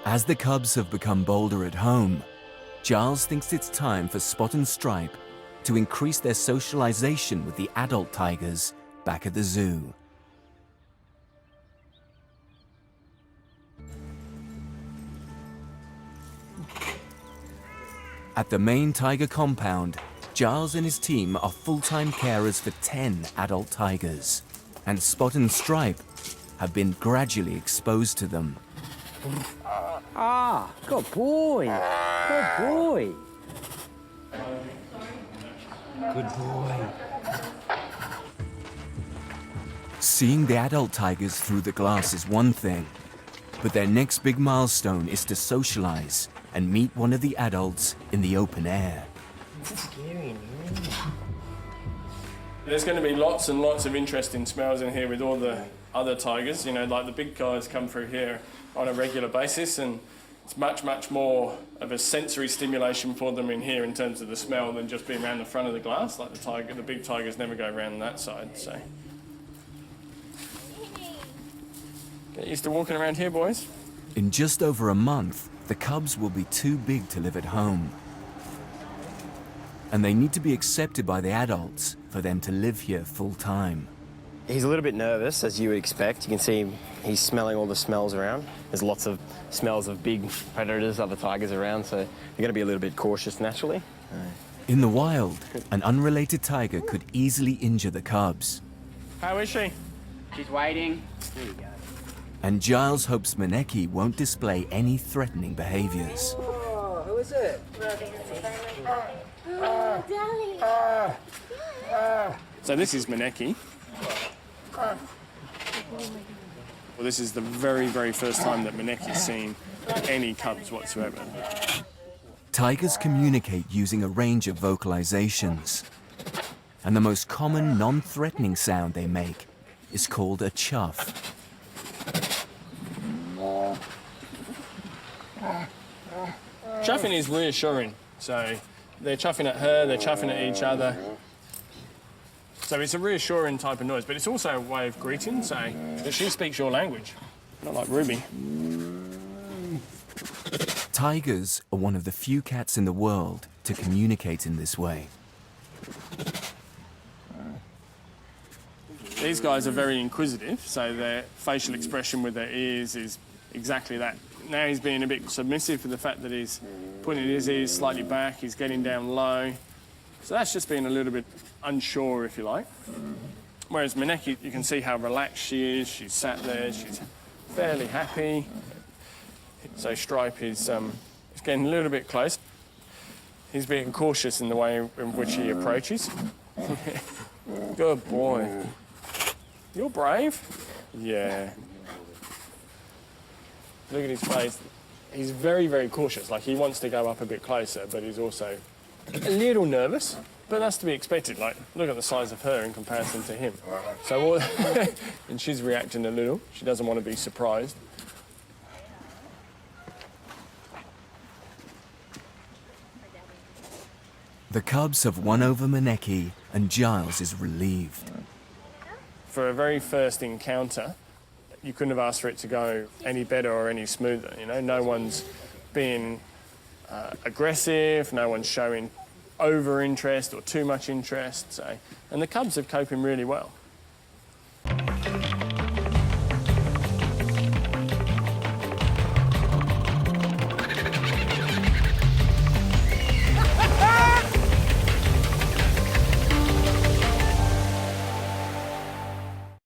As the cubs have become bolder at home, Giles thinks it's time for Spot and Stripe to increase their socialization with the adult tigers back at the zoo. At the main tiger compound, Giles and his team are full-time carers for 10 adult tigers, and Spot and Stripe have been gradually exposed to them. Ah, good boy. Good boy. Good boy. Seeing the adult tigers through the glass is one thing, but their next big milestone is to socialize and meet one of the adults in the open air. There's going to be lots and lots of interesting smells in here with all the other tigers. You know, like the big guys come through here on a regular basis, and it's much, much more of a sensory stimulation for them in here in terms of the smell than just being around the front of the glass. Like the big tigers never go around that side, so. Get used to walking around here, boys. In just over a month, the cubs will be too big to live at home. And they need to be accepted by the adults for them to live here full time. He's a little bit nervous, as you would expect. You can see he's smelling all the smells around. There's lots of smells of big predators, other tigers around, so they're going to be a little bit cautious naturally. In the wild, an unrelated tiger could easily injure the cubs. How is she? She's waiting. There you go. And Giles hopes Maneki won't display any threatening behaviors. Oh, who is it? So this is Maneki. Well, this is the very, very first time that Maneki's seen any cubs whatsoever. Tigers communicate using a range of vocalizations. And the most common non-threatening sound they make is called a chuff. Chuffing is reassuring. So they're chuffing at her, they're chuffing at each other. So it's a reassuring type of noise, but it's also a way of greeting, so that she speaks your language, not like Ruby. Tigers are one of the few cats in the world to communicate in this way. These guys are very inquisitive, so their facial expression with their ears is exactly that. Now he's being a bit submissive for the fact that he's putting his ears slightly back, he's getting down low. So that's just being a little bit unsure, if you like. Whereas Maneki, you can see how relaxed she is. She's sat there, she's fairly happy. So Stripe is getting a little bit close. He's being cautious in the way in which he approaches. Good boy. You're brave. Yeah. Look at his face. He's very, very cautious. Like, he wants to go up a bit closer, but he's also a little nervous. But that's to be expected. Like, look at the size of her in comparison to him. So, and she's reacting a little. She doesn't want to be surprised. The cubs have won over Maneki, and Giles is relieved. For a very first encounter, you couldn't have asked for it to go any better or any smoother. You know, no one's being aggressive, no one's showing over interest or too much interest. So, and the cubs are coping really well.